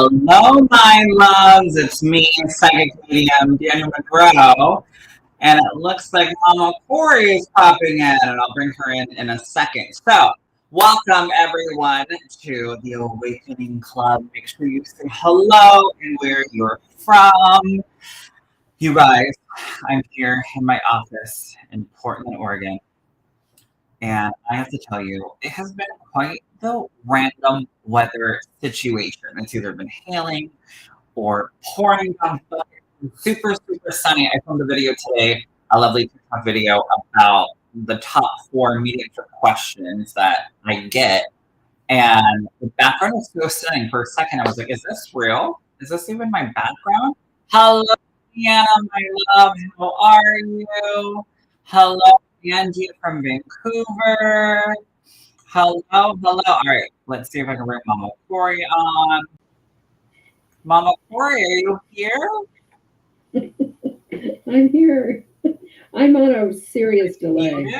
Hello, my loves. It's me, psychic medium Daniel Monroe, and it looks like Mama Kori is popping in, and I'll bring her in a second. So, welcome everyone to the Awakening Club. Make sure you say hello and where you're from. You guys, I'm here in my office in Portland, Oregon. And I have to tell you, it has been quite the random weather situation. It's either been hailing or pouring down, but super, super sunny. I filmed a video today, a lovely TikTok video about the top 4 medium questions that I get. And the background is so stunning. For a second, I was like, is this real? Is this even my background? Hello, Anna, my love. How are you? Hello, Angie from Vancouver. Hello, hello. All right, let's see if I can bring Mama Kori on. Mama Kori, are you here? I'm here. I'm on a serious delay.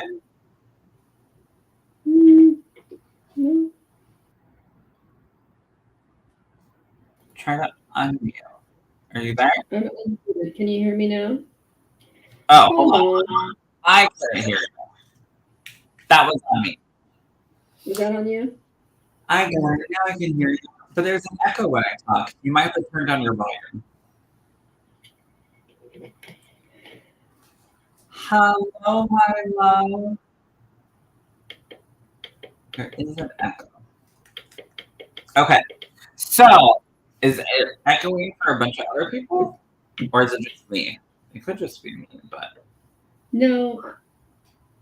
No. Try to unmute. Are you there? I'm unmuted. Can you hear me now? Oh, hold on. I couldn't hear you. That was on me. Was that on you? I got it. Now I can hear you. But there's an echo when I talk. You might have to turn down your volume. Hello, my love. There is an echo. Okay. So, is it echoing for a bunch of other people? Or is it just me? It could just be me, but... No,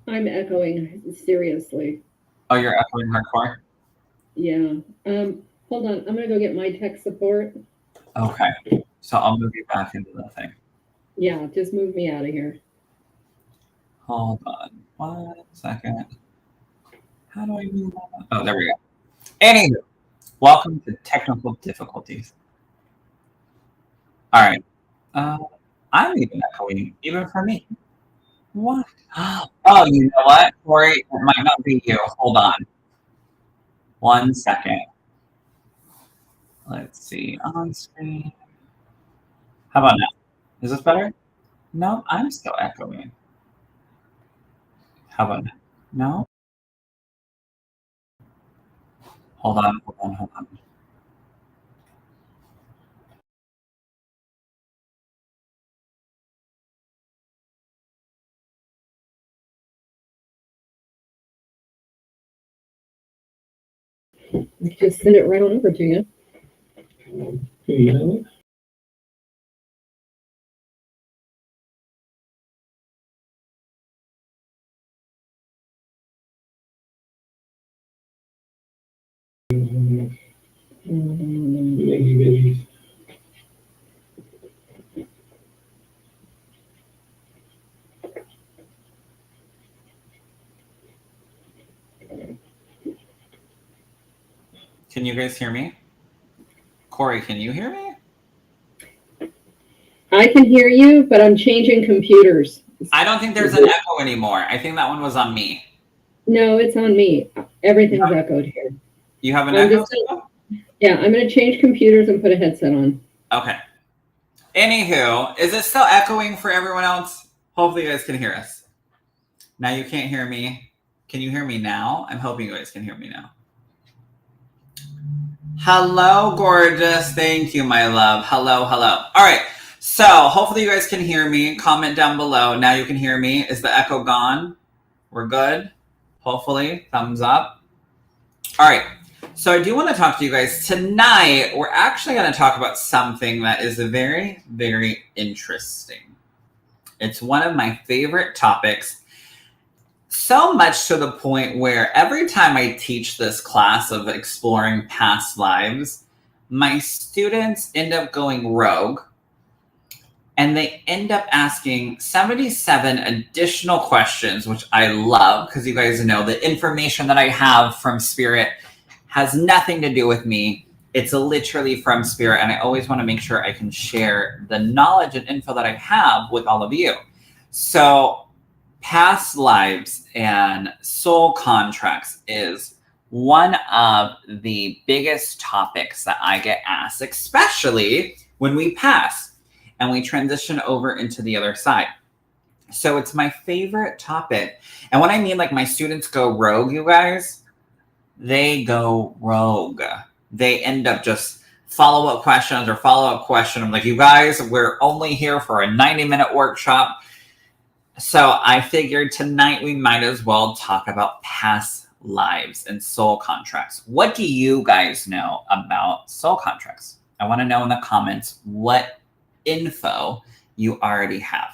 I'm echoing seriously. Oh, you're echoing hardcore? Yeah. Hold on. I'm going to go get my tech support. Okay. So I'll move you back into the thing. Yeah, just move me out of here. Hold on 1 second. How do I move on? Oh, there we go. Anywho, welcome to technical difficulties. All right. I'm even echoing, even for me. What? Oh, you know what, Kori? It might not be you. Hold on. 1 second. Let's see. On screen. How about now? Is this better? No, I'm still echoing. How about now? No? Hold on. Just send it right on over to you. Yeah. Babies. Can you guys hear me? Kori, can you hear me? I can hear you, but I'm changing computers. I don't think there's an echo anymore. I think that one was on me. No, it's on me. Everything's echoed here. You have an echo? Yeah, I'm going to change computers and put a headset on. Okay. Anywho, is it still echoing for everyone else? Hopefully you guys can hear us. Now you can't hear me. Can you hear me now? I'm hoping you guys can hear me now. Hello, gorgeous. Thank you, my love. Hello. All right. So hopefully you guys can hear me. Comment down below. Now you can hear me. Is the echo gone? We're good? Hopefully. Thumbs up. All right. So I do want to talk to you guys tonight. We're actually going to talk about something that is very, very interesting. It's one of my favorite topics. So much to the point where every time I teach this class of exploring past lives, my students end up going rogue and they end up asking 77 additional questions, which I love because you guys know the information that I have from Spirit has nothing to do with me. It's literally from Spirit, and I always want to make sure I can share the knowledge and info that I have with all of you. So past lives and soul contracts is one of the biggest topics that I get asked, especially when we pass and we transition over into the other side. So it's my favorite topic. And when I mean like my students go rogue, you guys, they go rogue. They end up just follow-up questions or follow-up question. I'm like, you guys, we're only here for a 90-minute workshop. So I figured tonight we might as well talk about past lives and soul contracts. What do you guys know about soul contracts? I want to know in the comments what info you already have.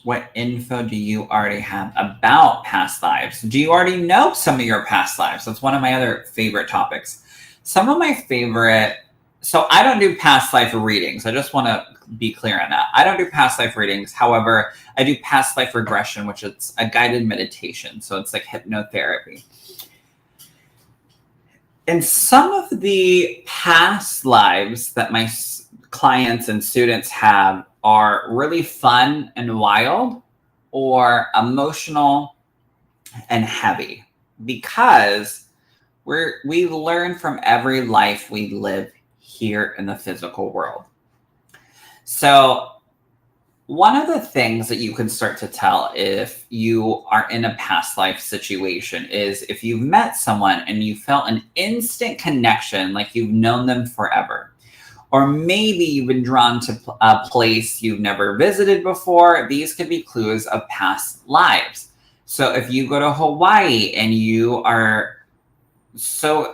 What info do you already have about past lives? Do you already know some of your past lives? That's one of my other favorite topics. Some of my favorite, so I don't do past life readings. I just want to be clear on that. I don't do past life readings. However, I do past life regression, which is a guided meditation. So it's like hypnotherapy. And some of the past lives that my clients and students have are really fun and wild or emotional and heavy because we learn from every life we live here in the physical world. So one of the things that you can start to tell if you are in a past life situation is if you've met someone and you felt an instant connection, like you've known them forever. Or maybe you've been drawn to a place you've never visited before. These could be clues of past lives. So if you go to Hawaii and you are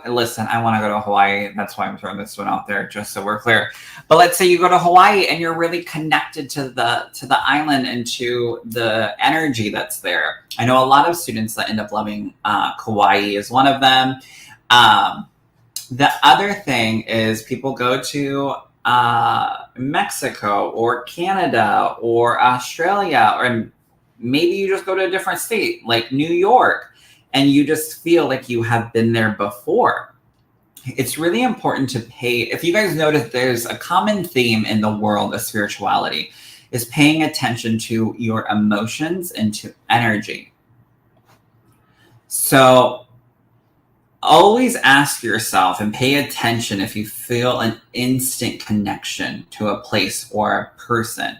listen, I want to go to Hawaii. That's why I'm throwing this one out there, just so we're clear. But let's say you go to Hawaii and you're really connected to the island and to the energy that's there. I know a lot of students that end up loving Kauai is one of them. The other thing is people go to Mexico or Canada or Australia, or maybe you just go to a different state like New York and you just feel like you have been there before. It's really important to pay. If you guys notice, there's a common theme in the world of spirituality is paying attention to your emotions and to energy. So always ask yourself and pay attention if you feel an instant connection to a place or a person.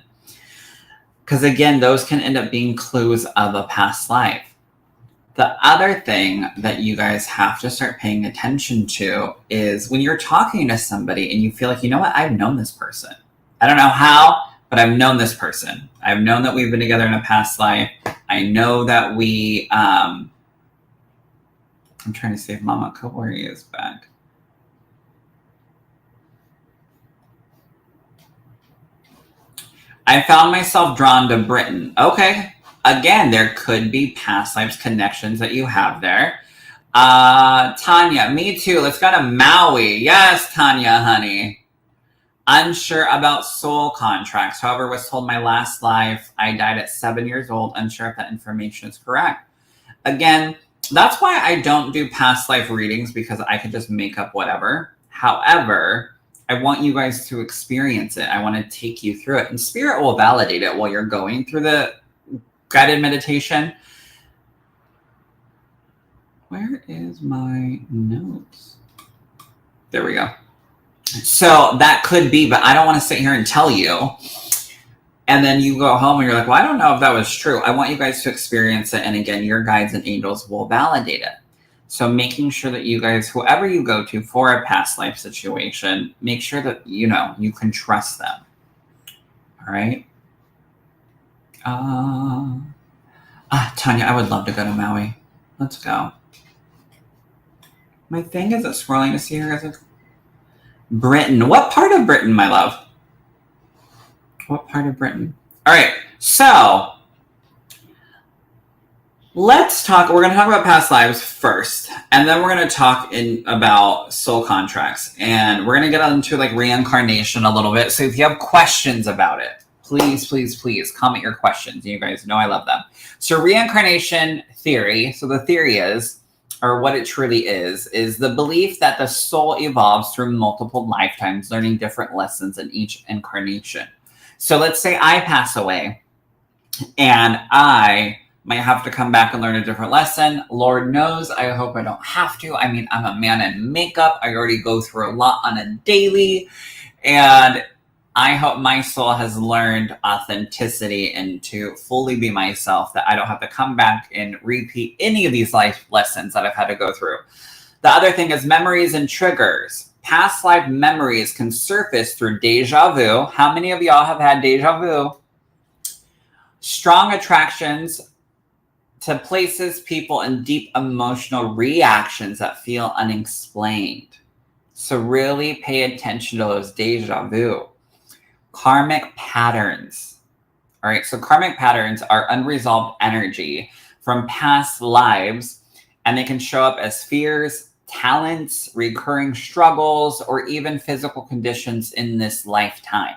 Because again, those can end up being clues of a past life. The other thing that you guys have to start paying attention to is when you're talking to somebody and you feel like, you know what, I've known this person. I don't know how, but I've known this person. I've known that we've been together in a past life. I know that we, I'm trying to see if Mama Kori is back. I found myself drawn to Britain. Okay. Again, there could be past lives connections that you have there. Tanya, me too. Let's go to Maui. Yes, Tanya, honey. Unsure about soul contracts. However, was told my last life, I died at 7 years old. Unsure if that information is correct. Again, that's why I don't do past life readings, because I could just make up whatever. However, I want you guys to experience it. I want to take you through it. And Spirit will validate it while you're going through the guided meditation. Where is my notes? There we go. So that could be, but I don't want to sit here and tell you. And then you go home and you're like, well, I don't know if that was true. I want you guys to experience it. And again, your guides and angels will validate it. So making sure that you guys, whoever you go to for a past life situation, make sure that, you know, you can trust them. All right. Tanya, I would love to go to Maui. Let's go. My thing isn't scrolling to see her as a Britain. What part of Britain, my love? What part of Britain? All right. So let's talk. We're going to talk about past lives first, and then we're going to talk about soul contracts, and we're going to get into like reincarnation a little bit. So if you have questions about it, please, please, please comment your questions. You guys know I love them. So reincarnation theory. So the theory is, or what it truly is the belief that the soul evolves through multiple lifetimes, learning different lessons in each incarnation. So let's say I pass away and I Might have to come back and learn a different lesson. Lord knows, I hope I don't have to. I mean, I'm a man in makeup. I already go through a lot on a daily. And I hope my soul has learned authenticity and to fully be myself, that I don't have to come back and repeat any of these life lessons that I've had to go through. The other thing is memories and triggers. Past life memories can surface through deja vu. How many of y'all have had deja vu? Strong attractions to places, people, and deep emotional reactions that feel unexplained. So really pay attention to those deja vu. Karmic patterns. All right, so karmic patterns are unresolved energy from past lives, and they can show up as fears, talents, recurring struggles, or even physical conditions in this lifetime.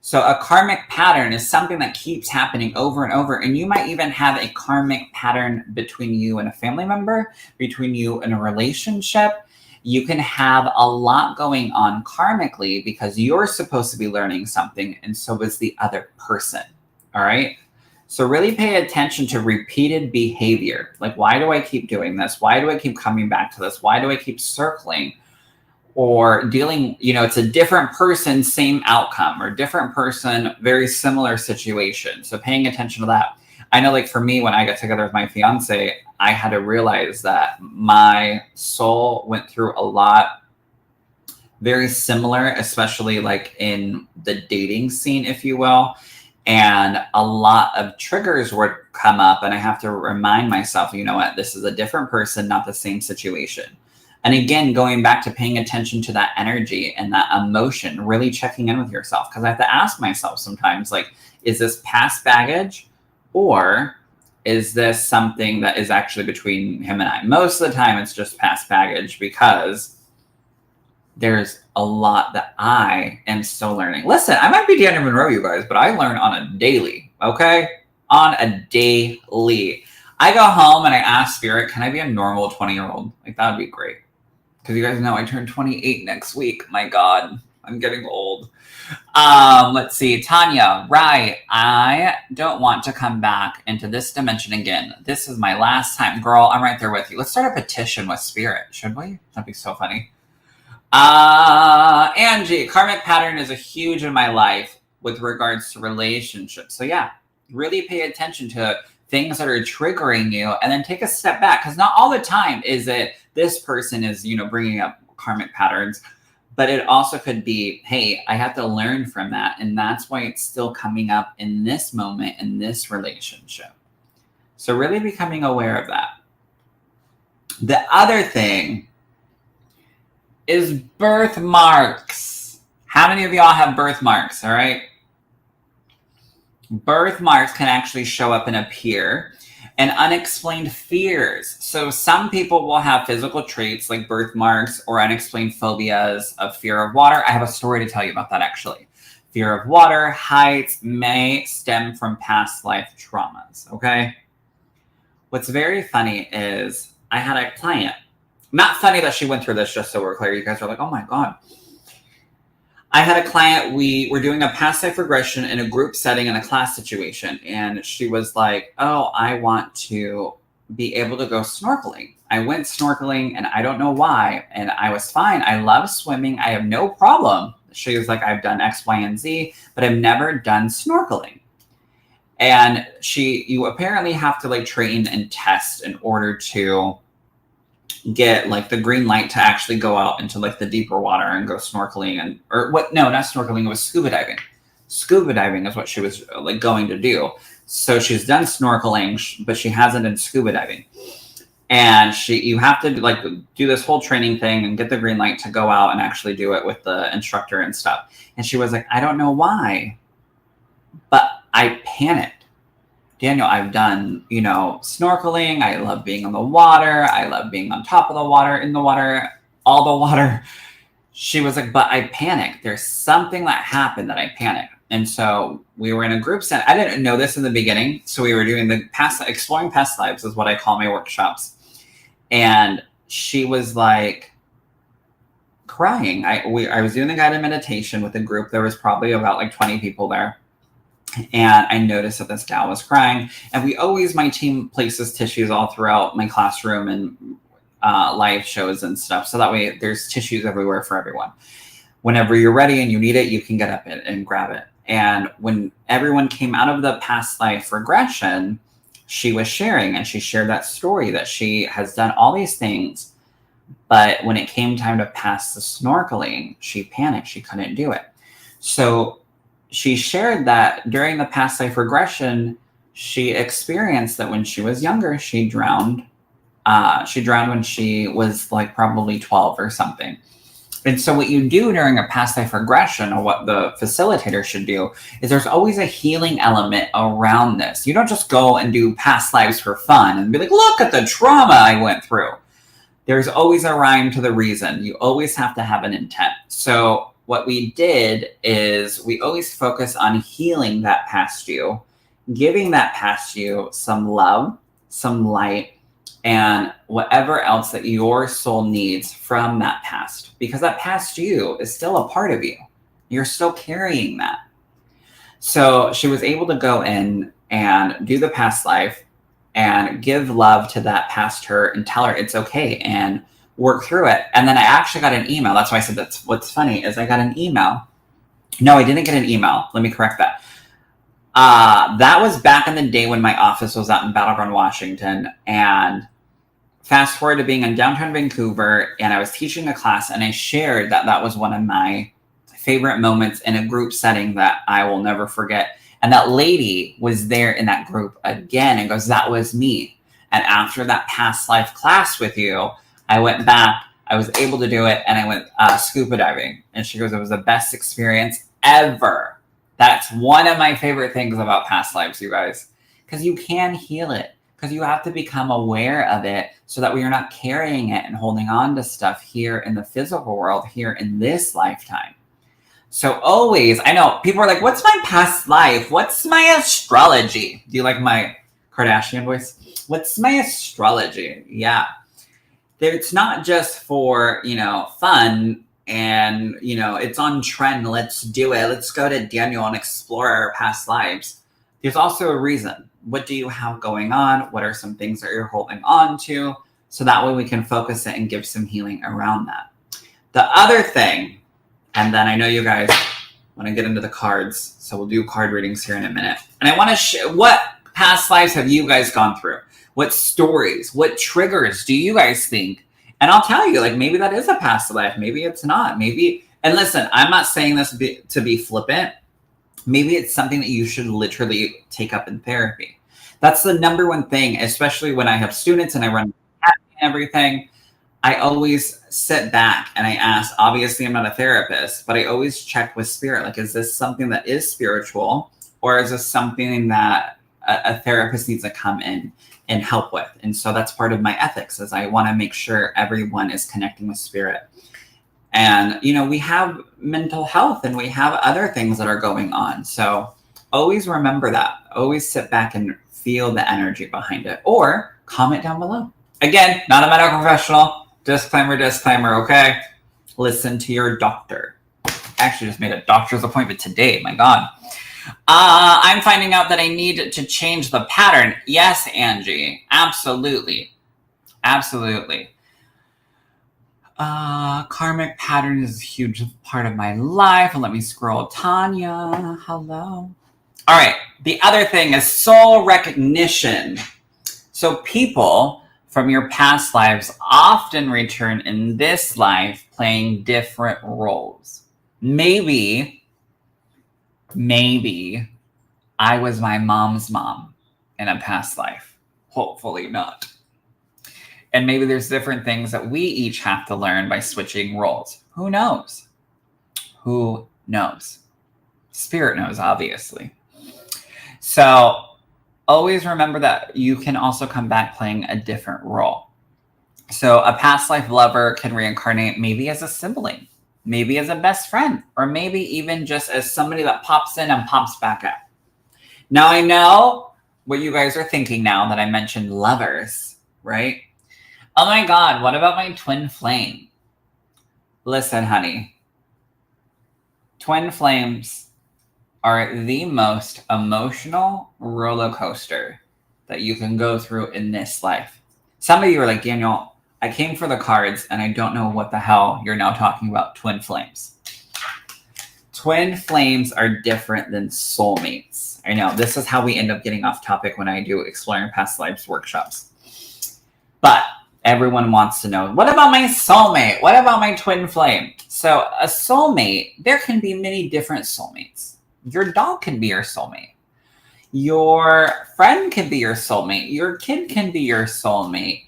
So a karmic pattern is something that keeps happening over and over. And you might even have a karmic pattern between you and a family member, between you and a relationship. You can have a lot going on karmically because you're supposed to be learning something, and so is the other person. All right. So really pay attention to repeated behavior. Like, why do I keep doing this? Why do I keep coming back to this? Why do I keep circling? Or dealing, it's a different person, same outcome, or different person, very similar situation. So paying attention to that. I know, like for me, when I got together with my fiance, I had to realize that my soul went through a lot very similar, especially like in the dating scene, if you will. And a lot of triggers would come up, and I have to remind myself, you know what, this is a different person, not the same situation. And again, going back to paying attention to that energy and that emotion, really checking in with yourself. Because I have to ask myself sometimes, like, is this past baggage, or is this something that is actually between him and I? Most of the time, it's just past baggage, because there's a lot that I am still learning. Listen, I might be Daniel Monroe, you guys, but I learn on a daily, okay? On a daily. I go home and I ask Spirit, can I be a normal 20-year-old? Like, that would be great. Because you guys know I turn 28 next week. My God, I'm getting old. Let's see. Tanya, right. I don't want to come back into this dimension again. This is my last time. Girl, I'm right there with you. Let's start a petition with Spirit, should we? That'd be so funny. Angie, karmic pattern is a huge in my life with regards to relationships. So yeah, really pay attention to things that are triggering you, and then take a step back, because not all the time is it this person is, bringing up karmic patterns, but it also could be, hey, I have to learn from that. And that's why it's still coming up in this moment, in this relationship. So really becoming aware of that. The other thing is birthmarks. How many of y'all have birthmarks? All right. Birthmarks can actually show up and appear, and unexplained fears. So some people will have physical traits like birthmarks or unexplained phobias of fear of water. I have a story to tell you about that, actually. Fear of water, heights may stem from past life traumas, okay? What's very funny is I had a client. Not funny that she went through this, just so we're clear. You guys are like, oh my God. I had a client, we were doing a past life regression in a group setting in a class situation. And she was like, oh, I want to be able to go snorkeling. I went snorkeling and I don't know why. And I was fine. I love swimming. I have no problem. She was like, I've done X, Y, and Z, but I've never done snorkeling. And you apparently have to like train and test in order to get like the green light to actually go out into like the deeper water and go snorkeling not snorkeling, it was scuba diving. Scuba diving is what she was like going to do. So she's done snorkeling, but she hasn't done scuba diving. And you have to like do this whole training thing and get the green light to go out and actually do it with the instructor and stuff. And she was like, I don't know why, but I panicked. Daniel, I've done, snorkeling. I love being on the water. I love being on top of the water, in the water, all the water. She was like, but I panicked. There's something that happened that I panicked. And so we were in a group set. I didn't know this in the beginning. So we were doing exploring past lives is what I call my workshops. And she was like crying. I was doing the guided meditation with a group. There was probably about like 20 people there. And I noticed that this gal was crying. And my team places tissues all throughout my classroom and live shows and stuff. So that way there's tissues everywhere for everyone. Whenever you're ready and you need it, you can get up and grab it. And when everyone came out of the past life regression, she was sharing, and she shared that story that she has done all these things. But when it came time to pass the snorkeling, she panicked. She couldn't do it. So she shared that during the past life regression, she experienced that when she was younger, she drowned. She drowned when she was like probably 12 or something. And so what you do during a past life regression, or what the facilitator should do, is there's always a healing element around this. You don't just go and do past lives for fun and be like, look at the trauma I went through. There's always a rhyme to the reason. You always have to have an intent. So what we did is we always focus on healing that past you, giving that past you some love, some light, and whatever else that your soul needs from that past, because that past you is still a part of you. You're still carrying that. So she was able to go in and do the past life and give love to that past her and tell her it's okay and work through it. And then I actually got an email. That's why I said that's what's funny is I got an email. No, I didn't get an email. Let me correct that. That was back in the day when my office was out in Battleground, Washington. And fast forward to being in downtown Vancouver, and I was teaching a class, and I shared that that was one of my favorite moments in a group setting that I will never forget. And that lady was there in that group again and goes, that was me. And after that past life class with you, I went back, I was able to do it, and I went scuba diving. And she goes, it was the best experience ever. That's one of my favorite things about past lives, you guys, because you can heal it, because you have to become aware of it so that we are not carrying it and holding on to stuff here in the physical world, here in this lifetime. So always, I know people are like, what's my past life? What's my astrology? Do you like my Kardashian voice? What's my astrology? Yeah. It's not just for, fun and, it's on trend. Let's do it. Let's go to Daniel and explore our past lives. There's also a reason. What do you have going on? What are some things that you're holding on to? So that way we can focus it and give some healing around that. The other thing, and then I know you guys want to get into the cards, so we'll do card readings here in a minute. And I want to what past lives have you guys gone through? What stories, what triggers do you guys think? And I'll tell you, like, maybe that is a past life. Maybe it's not. Maybe, and listen, I'm not saying this to be flippant. Maybe it's something that you should literally take up in therapy. That's the number one thing, especially when I have students and I run and everything. I always sit back and I ask, obviously I'm not a therapist, but I always check with spirit. Like, is this something that is spiritual, or is this something that a therapist needs to come in and help with? And so that's part of my ethics, is I want to make sure everyone is connecting with spirit. And, we have mental health and we have other things that are going on. So always remember that. Always sit back and feel the energy behind it, or comment down below. Again, not a medical professional. Disclaimer, okay? Listen to your doctor. I actually just made a doctor's appointment today. My God. I'm finding out that I need to change the pattern. Yes, Angie. Absolutely. Karmic pattern is a huge part of my life. Let me scroll. Tanya, hello. All right. The other thing is soul recognition. So people from your past lives often return in this life playing different roles. Maybe I was my mom's mom in a past life. Hopefully not. And maybe there's different things that we each have to learn by switching roles. Who knows? Spirit knows, obviously. So always remember that you can also come back playing a different role. So a past life lover can reincarnate maybe as a sibling, maybe as a best friend, or maybe even just as somebody that pops in and pops back out. Now I know what you guys are thinking now that I mentioned lovers, right? Oh my God, what about my twin flame? Listen, honey. Twin flames are the most emotional roller coaster that you can go through in this life. Some of you are like, Daniel, I came for the cards and I don't know what the hell you're now talking about twin flames. Twin flames are different than soulmates. I know this is how we end up getting off topic when I do Exploring Past Lives workshops. But everyone wants to know, what about my soulmate? What about my twin flame? So a soulmate, there can be many different soulmates. Your dog can be your soulmate. Your friend can be your soulmate. Your kid can be your soulmate.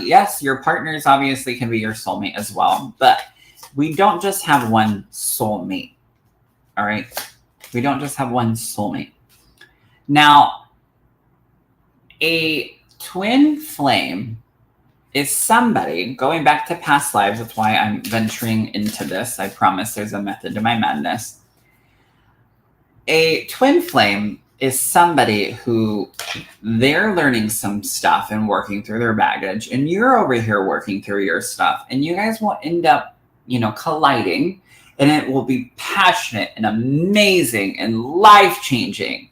Yes, your partners obviously can be your soulmate as well. But we don't just have one soulmate. All right? We don't just have one soulmate. Now, a twin flame is somebody, going back to past lives, that's why I'm venturing into this. I promise there's a method to my madness. A twin flame is somebody who they're learning some stuff and working through their baggage, and you're over here working through your stuff, and you guys will end up, colliding, and it will be passionate and amazing and life-changing.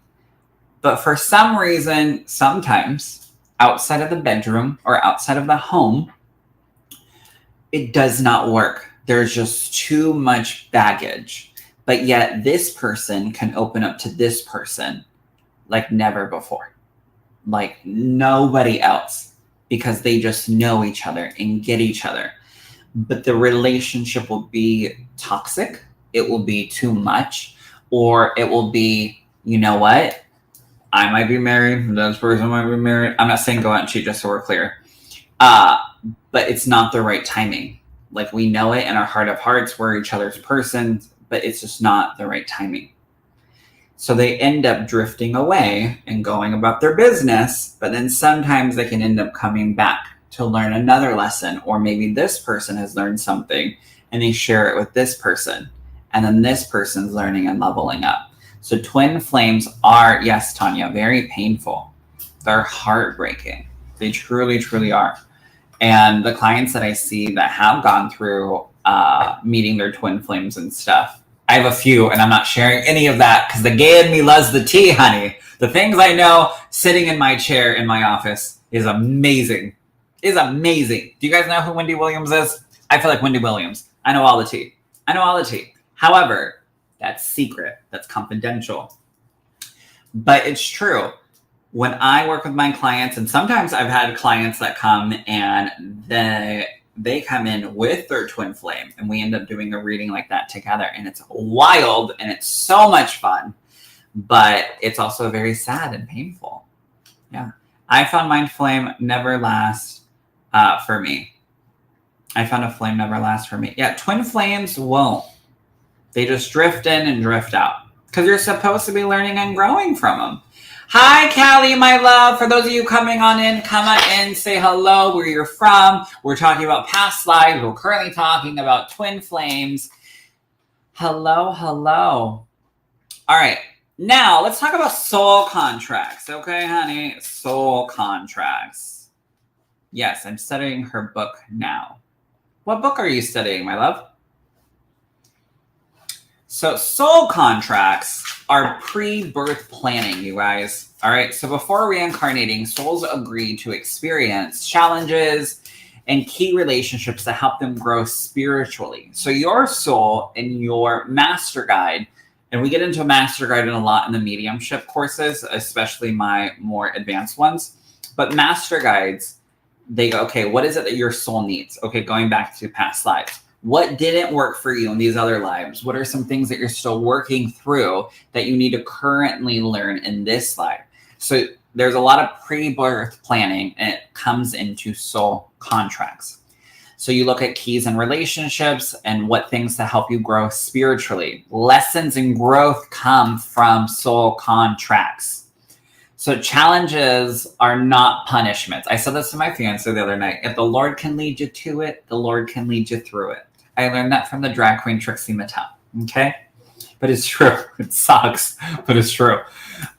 But for some reason, sometimes outside of the bedroom or outside of the home, it does not work. There's just too much baggage. But yet this person can open up to this person like never before, like nobody else, because they just know each other and get each other. But the relationship will be toxic. It will be too much, or it will be, you know what? I might be married. This person might be married. I'm not saying go out and cheat, just so we're clear. But it's not the right timing. Like, we know it in our heart of hearts, we're each other's persons, but it's just not the right timing. So they end up drifting away and going about their business, but then sometimes they can end up coming back to learn another lesson, or maybe this person has learned something and they share it with this person, and then this person's learning and leveling up. So twin flames are, yes, Tanya, very painful. They're heartbreaking. They truly, truly are. And the clients that I see that have gone through meeting their twin flames and stuff, I have a few, and I'm not sharing any of that because the gay in me loves the tea, honey. The things I know sitting in my chair in my office is amazing. Is amazing. Do you guys know who Wendy Williams is? I feel like Wendy Williams. I know all the tea. I know all the tea. However, that's secret. That's confidential. But it's true. When I work with my clients, and sometimes I've had clients that come and they come in with their twin flame, and we end up doing a reading like that together, and it's wild and it's so much fun, but it's also very sad and painful. Yeah. I found my flame never lasts for me. I found a flame never lasts for me. Yeah, twin flames won't. They just drift in and drift out because you're supposed to be learning and growing from them. Hi, Callie, my love. For those of you coming on in, come on in, say hello, where you're from. We're talking about past lives. We're currently talking about twin flames. Hello, hello. All right. Now, let's talk about soul contracts. Okay, honey? Soul contracts. Yes, I'm studying her book now. What book are you studying, my love? So soul contracts are pre-birth planning, you guys. All right. So before reincarnating, souls agree to experience challenges and key relationships to help them grow spiritually. So your soul and your master guide, and we get into a master guide a lot in the mediumship courses, especially my more advanced ones. But master guides, they go, okay, what is it that your soul needs? Okay, going back to past lives. What didn't work for you in these other lives? What are some things that you're still working through that you need to currently learn in this life? So there's a lot of pre-birth planning, and it comes into soul contracts. So you look at keys in relationships and what things to help you grow spiritually. Lessons and growth come from soul contracts. So challenges are not punishments. I said this to my fiance the other night. If the Lord can lead you to it, the Lord can lead you through it. I learned that from the drag queen Trixie Mattel. Okay? But it's true. It sucks, but it's true.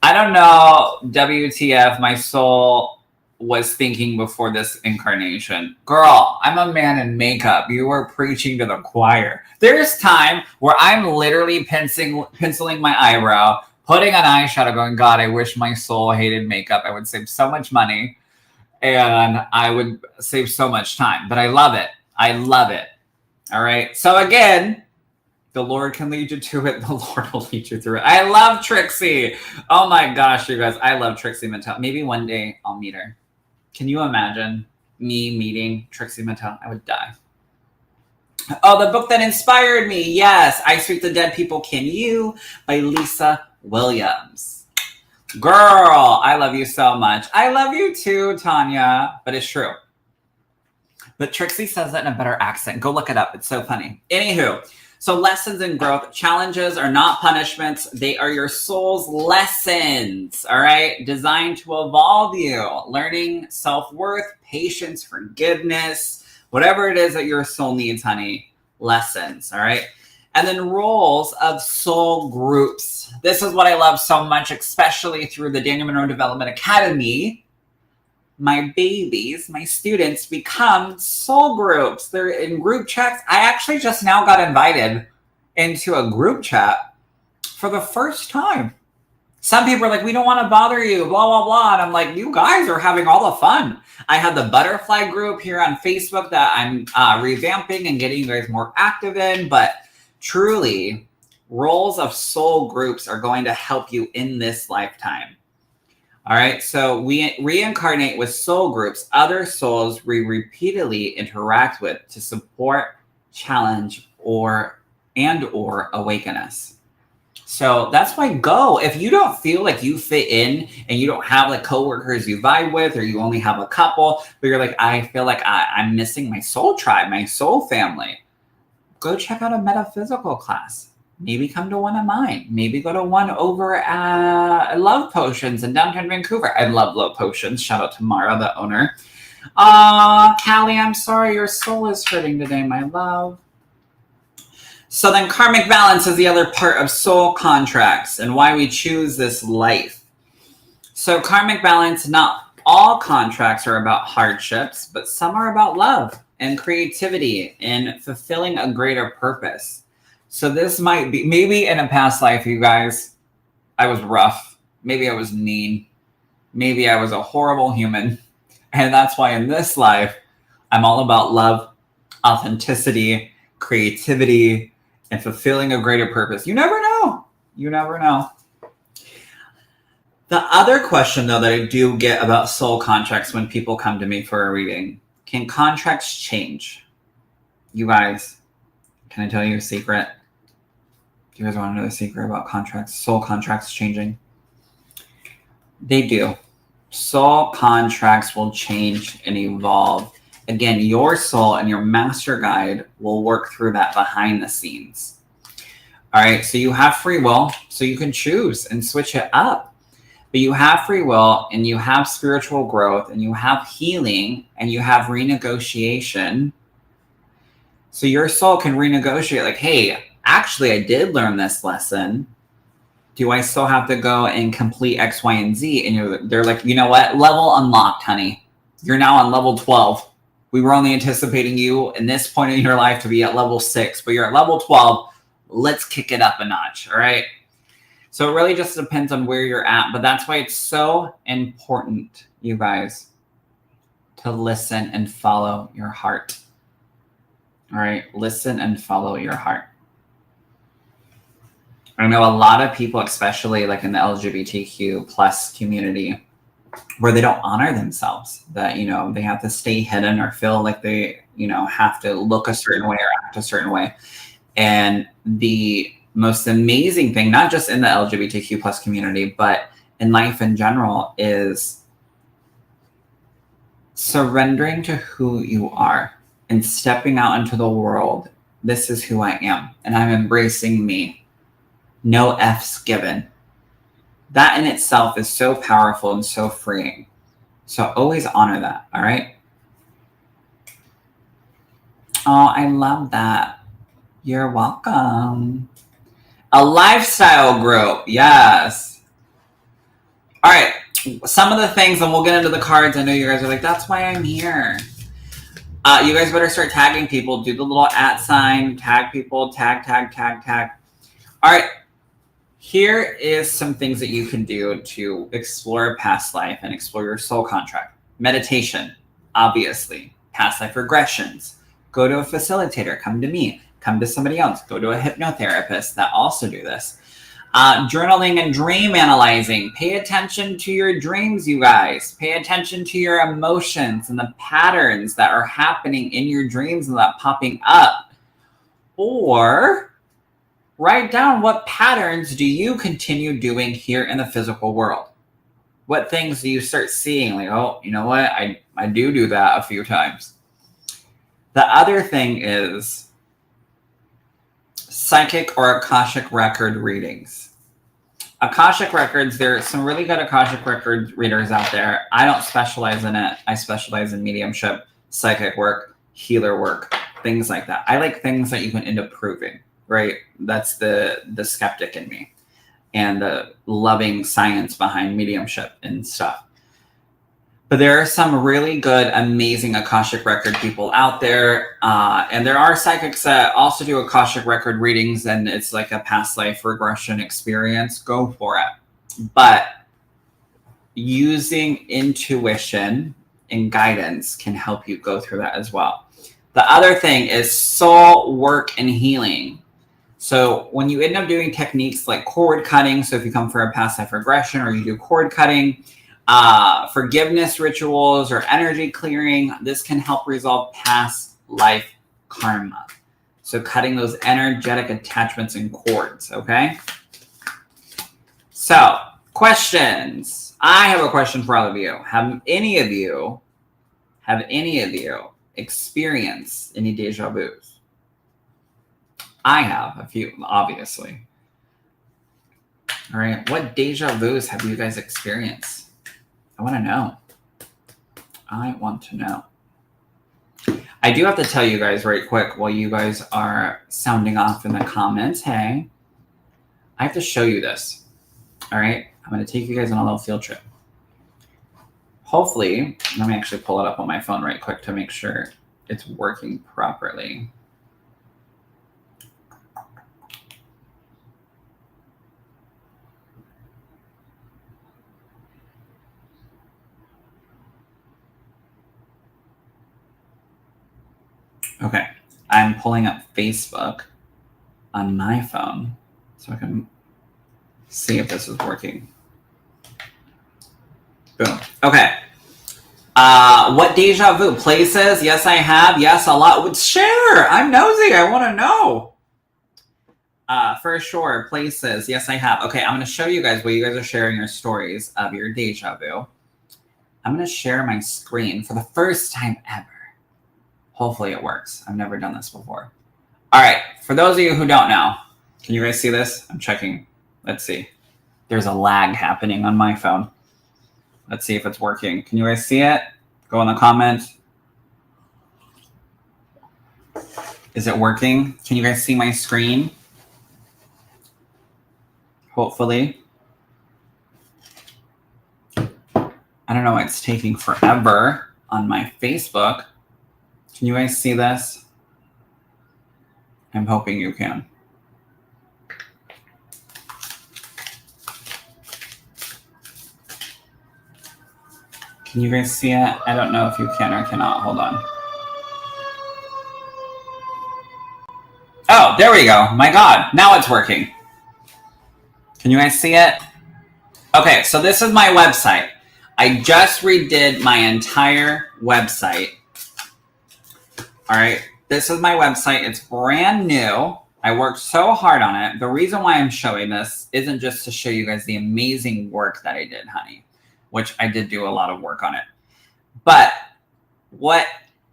I don't know, WTF, my soul was thinking before this incarnation. Girl, I'm a man in makeup. You were preaching to the choir. There's time where I'm literally penciling my eyebrow, putting on eyeshadow, going, God, I wish my soul hated makeup. I would save so much money and I would save so much time. But I love it. I love it. All right. So again, the Lord can lead you to it. The Lord will lead you through it. I love Trixie. Oh my gosh, you guys. I love Trixie Mattel. Maybe one day I'll meet her. Can you imagine me meeting Trixie Mattel? I would die. Oh, the book that inspired me. Yes. I Sweep the Dead People Can You by Lisa Williams. Girl, I love you so much. I love you too, Tanya. But it's true. But Trixie says it in a better accent. Go look it up. It's so funny. Anywho. So lessons in growth. Challenges are not punishments. They are your soul's lessons, all right? Designed to evolve you. Learning self-worth, patience, forgiveness, whatever it is that your soul needs, honey. Lessons, all right? And then roles of soul groups. This is what I love so much, especially through the Daniel Monroe Development Academy. My babies, my students become soul groups. They're in group chats. I actually just now got invited into a group chat for the first time. Some people are like, we don't want to bother you, blah, blah, blah. And I'm like, you guys are having all the fun. I have the butterfly group here on Facebook that I'm revamping and getting you guys more active in. But truly, roles of soul groups are going to help you in this lifetime. All right, so we reincarnate with soul groups, other souls we repeatedly interact with to support, challenge, or awaken us. So that's why go. If you don't feel like you fit in and you don't have like coworkers you vibe with, or you only have a couple, but you're like, I feel like I'm missing my soul tribe, my soul family, go check out a metaphysical class. Maybe come to one of mine. Maybe go to one over at Love Potions in downtown Vancouver. I love Love Potions. Shout out to Mara, the owner. Callie, I'm sorry your soul is hurting today, my love. So then karmic balance is the other part of soul contracts and why we choose this life. So karmic balance, not all contracts are about hardships, but some are about love and creativity and fulfilling a greater purpose. So this might be, maybe in a past life, you guys, I was rough. Maybe I was mean. Maybe I was a horrible human. And that's why in this life, I'm all about love, authenticity, creativity, and fulfilling a greater purpose. You never know. You never know. The other question, though, that I do get about soul contracts when people come to me for a reading, can contracts change? You guys, can I tell you a secret? Do you guys want to know the secret about contracts? Soul contracts changing? They do. Soul contracts will change and evolve. Again, your soul and your master guide will work through that behind the scenes. All right, so you have free will, so you can choose and switch it up. But you have free will and you have spiritual growth and you have healing and you have renegotiation. So your soul can renegotiate like, hey, actually, I did learn this lesson. Do I still have to go and complete X, Y, and Z? And they're like, you know what? Level unlocked, honey. You're now on level 12. We were only anticipating you in this point in your life to be at level 6, but you're at level 12. Let's kick it up a notch, all right? So it really just depends on where you're at, but that's why it's so important, you guys, to listen and follow your heart. All right? Listen and follow your heart. I know a lot of people, especially like in the LGBTQ plus community, where they don't honor themselves, that, you know, they have to stay hidden or feel like they, you know, have to look a certain way or act a certain way. And the most amazing thing, not just in the LGBTQ plus community, but in life in general, is surrendering to who you are and stepping out into the world. This is who I am, and I'm embracing me. No F's given. That in itself is so powerful and so freeing. So always honor that, all right? Oh, I love that. You're welcome. A lifestyle group, yes. All right, some of the things, and we'll get into the cards. I know you guys are like, that's why I'm here. You guys better start tagging people. Do the little @ sign, tag people, tag. All right. Here is some things that you can do to explore a past life and explore your soul contract. Meditation, obviously. Past life regressions. Go to a facilitator. Come to me. Come to somebody else. Go to a hypnotherapist that also do this. Journaling and dream analyzing. Pay attention to your dreams, you guys. Pay attention to your emotions and the patterns that are happening in your dreams and that popping up. Or write down what patterns do you continue doing here in the physical world. What things do you start seeing? Like, oh, you know what? I do that a few times. The other thing is psychic or Akashic record readings. Akashic records, there are some really good Akashic record readers out there. I don't specialize in it. I specialize in mediumship, psychic work, healer work, things like that. I like things that you can end up proving, right? That's the skeptic in me and the loving science behind mediumship and stuff. But there are some really good, amazing Akashic record people out there. And there are psychics that also do Akashic record readings, and it's like a past life regression experience. Go for it. But using intuition and guidance can help you go through that as well. The other thing is soul work and healing. So when you end up doing techniques like cord cutting, so if you come for a past life regression or you do cord cutting, forgiveness rituals or energy clearing, this can help resolve past life karma. So cutting those energetic attachments and cords, okay? So, questions. I have a question for all of you. Have any of you experienced any deja vus? I have a few, obviously. All right, what deja vus have you guys experienced? I want to know. I want to know. I do have to tell you guys right quick while you guys are sounding off in the comments. Hey, I have to show you this. All right, I'm going to take you guys on a little field trip. Hopefully, let me actually pull it up on my phone right quick to make sure it's working properly. Okay, I'm pulling up Facebook on my phone so I can see if this is working. Boom. Okay. What deja vu? Places? Yes, I have. Yes, a lot. Share. I'm nosy. I want to know. For sure. Places. Yes, I have. Okay, I'm going to show you guys while you guys are sharing your stories of your deja vu. I'm going to share my screen for the first time ever. Hopefully it works. I've never done this before. All right. For those of you who don't know, can you guys see this? I'm checking. Let's see. There's a lag happening on my phone. Let's see if it's working. Can you guys see it? Go in the comments. Is it working? Can you guys see my screen? Hopefully. I don't know why it's taking forever on my Facebook. Can you guys see this? I'm hoping you can. Can you guys see it? I don't know if you can or cannot. Hold on. Oh, there we go. My God. Now it's working. Can you guys see it? Okay, so this is my website. I just redid my entire website. All right, this is my website. It's brand new. I worked so hard on it. The reason why I'm showing this isn't just to show you guys the amazing work that I did, honey, which I did do a lot of work on it. But what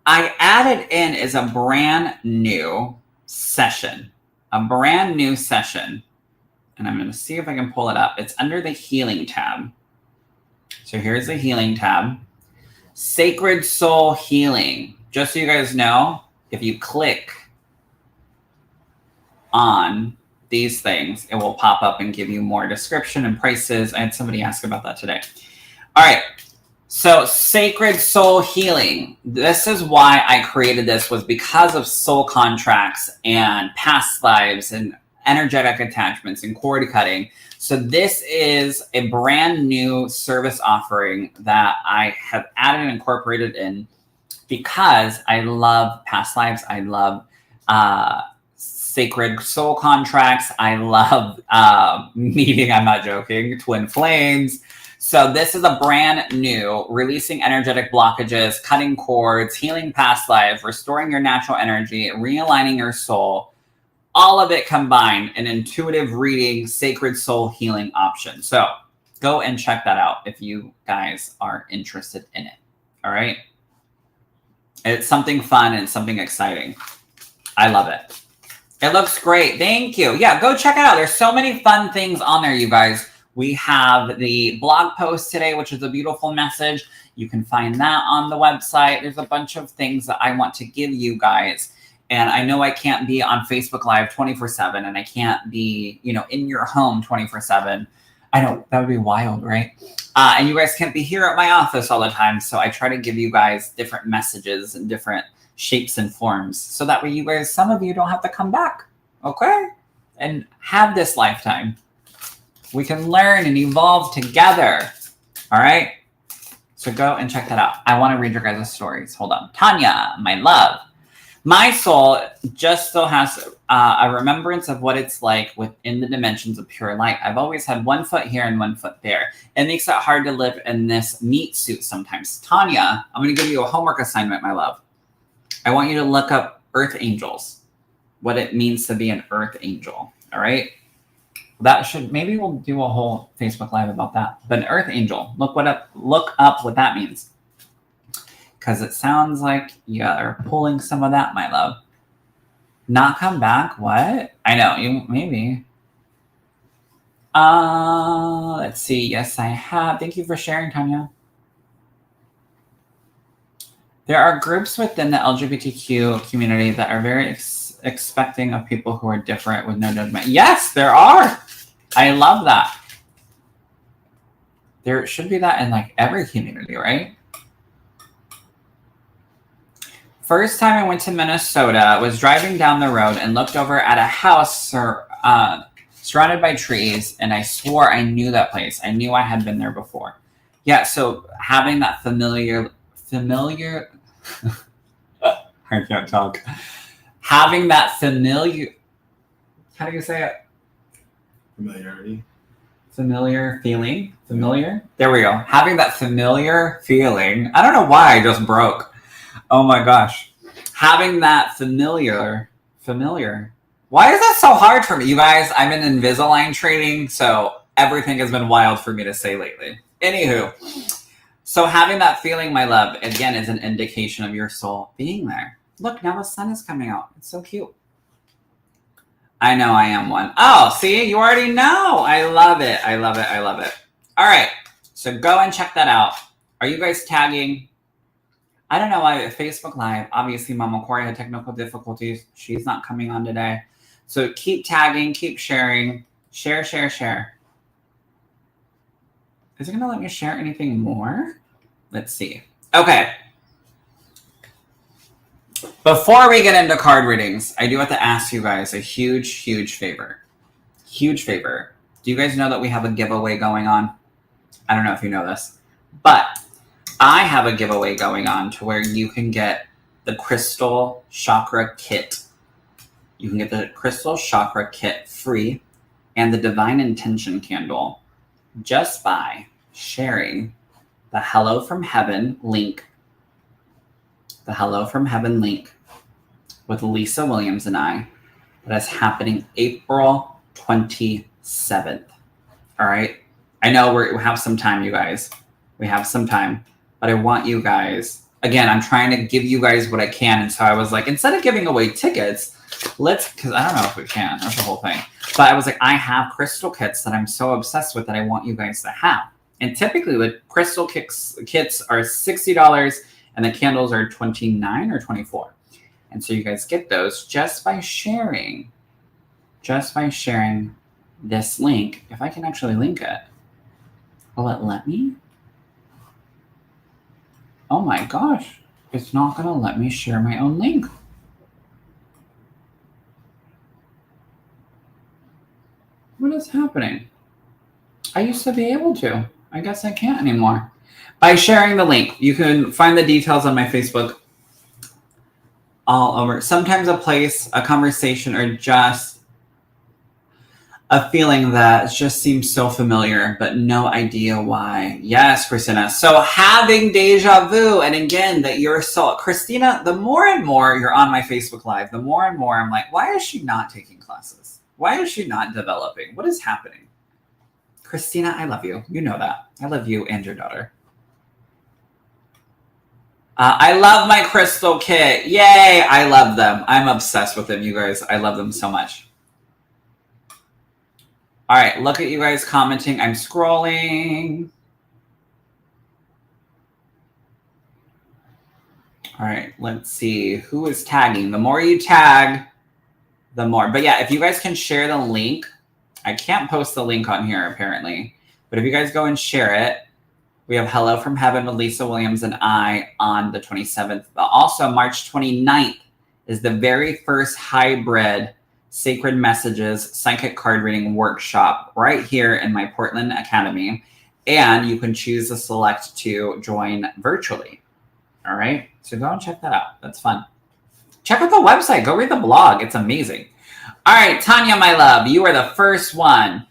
I added in is a brand new session, And I'm going to see if I can pull it up. It's under the healing tab. So here's the healing tab. Sacred Soul Healing. Just so you guys know, if you click on these things, it will pop up and give you more description and prices. I had somebody ask about that today. All right. So sacred soul healing. This is why I created this, was because of soul contracts and past lives and energetic attachments and cord cutting. So this is a brand new service offering that I have added and incorporated in because I love past lives. I love sacred soul contracts. I love meeting, I'm not joking, twin flames. So this is a brand new, releasing energetic blockages, cutting cords, healing past lives, restoring your natural energy, realigning your soul, all of it combined, an intuitive reading, sacred soul healing option. So go and check that out if you guys are interested in it. All right. It's something fun and something exciting. I love it. It looks great. Thank you. Yeah, go check it out. There's so many fun things on there, you guys. We have the blog post today, which is a beautiful message. You can find that on the website. There's a bunch of things that I want to give you guys. And I know I can't be on Facebook Live 24/7, and I can't be, in your home 24/7. I know that would be wild, right? And you guys can't be here at my office all the time. So I try to give you guys different messages and different shapes and forms. So that way you guys, some of you don't have to come back, okay? And have this lifetime. We can learn and evolve together, all right? So go and check that out. I want to read your guys' stories. Hold on. Tanya, my love. My soul just still has a remembrance of what it's like within the dimensions of pure light. I've always had 1 foot here and 1 foot there. It makes it hard to live in this meat suit sometimes. Tanya, I'm going to give you a homework assignment, my love. I want you to look up earth angels, what it means to be an earth angel, all right? Maybe we'll do a whole Facebook Live about that. But an earth angel, look up what that means. Because it sounds like you are pulling some of that, my love. Not come back? What? I know, maybe. Let's see. Yes, I have. Thank you for sharing, Tanya. There are groups within the LGBTQ community that are very expecting of people who are different with no judgment. Yes, there are. I love that. There should be that in like every community, right? First time I went to Minnesota, was driving down the road and looked over at a house surrounded by trees, and I swore I knew that place. I knew I had been there before. Yeah, so having that familiar I can't talk. Having that familiar, how do you say it? Familiarity. Familiar feeling. Familiar? There we go. Having that familiar feeling. I don't know why I just broke. Oh my gosh. Having that familiar. Why is that so hard for me? You guys, I'm in Invisalign training, so everything has been wild for me to say lately. Anywho. So having that feeling, my love, again, is an indication of your soul being there. Look, now the sun is coming out. It's so cute. I know I am one. Oh, see, you already know. I love it. I love it. I love it. All right. So go and check that out. Are you guys tagging? I don't know why Facebook Live. Obviously, Mama Kori had technical difficulties. She's not coming on today. So keep tagging, keep sharing. Share. Is it going to let me share anything more? Let's see. Okay. Before we get into card readings, I do have to ask you guys a huge favor. Huge favor. Do you guys know that we have a giveaway going on? I don't know if you know this, but I have a giveaway going on to where you can get the Crystal Chakra Kit. You can get the Crystal Chakra Kit free and the Divine Intention Candle just by sharing the Hello from Heaven link. The Hello from Heaven link with Lisa Williams and I. That is happening April 27th. All right. I know we have some time, you guys. We have some time. But I want you guys, again, I'm trying to give you guys what I can. And so I was like, instead of giving away tickets, because I don't know if we can. That's the whole thing. But I was like, I have crystal kits that I'm so obsessed with that I want you guys to have. And typically the crystal kits are $60 and the candles are $29 or $24. And so you guys get those just by sharing this link. If I can actually link it. Will it let me? Oh my gosh. It's not going to let me share my own link. What is happening? I used to be able to. I guess I can't anymore. By sharing the link, you can find the details on my Facebook all over. Sometimes a place, a conversation, or just a feeling that just seems so familiar, but no idea why. Yes, Christina. So having deja vu, and again, that you're so, Christina, the more and more you're on my Facebook Live, the more and more I'm like, why is she not taking classes? Why is she not developing? What is happening? Christina, I love you. You know that. I love you and your daughter. I love my crystal kit. Yay, I love them. I'm obsessed with them, you guys. I love them so much. All right, look at you guys commenting. I'm scrolling. All right, let's see. Who is tagging? The more you tag, the more. But yeah, if you guys can share the link. I can't post the link on here, apparently. But if you guys go and share it, we have Hello from Heaven with Lisa Williams and I on the 27th. But also, March 29th is the very first hybrid Sacred Messages Psychic Card Reading Workshop right here in my Portland Academy. And you can choose to select to join virtually. All right? So go and check that out. That's fun. Check out the website. Go read the blog. It's amazing. All right, Tanya, my love, you are the first one.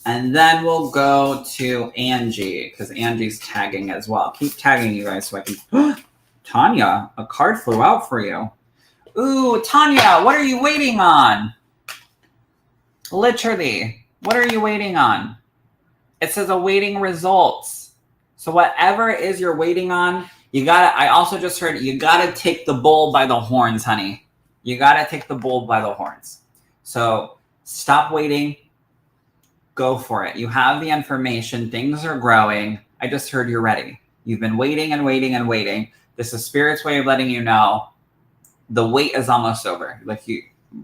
And then we'll go to Angie, because Angie's tagging as well. Keep tagging, you guys, so I can... Tanya, a card flew out for you. Ooh, Tanya, what are you waiting on? Literally, what are you waiting on? It says awaiting results. So whatever it is you're waiting on, you gotta, I also just heard, you gotta take the bull by the horns, honey. You gotta take the bull by the horns. So stop waiting. Go for it. You have the information. Things are growing. I just heard you're ready. You've been waiting and waiting and waiting. This is Spirit's way of letting you know the wait is almost over. Like you,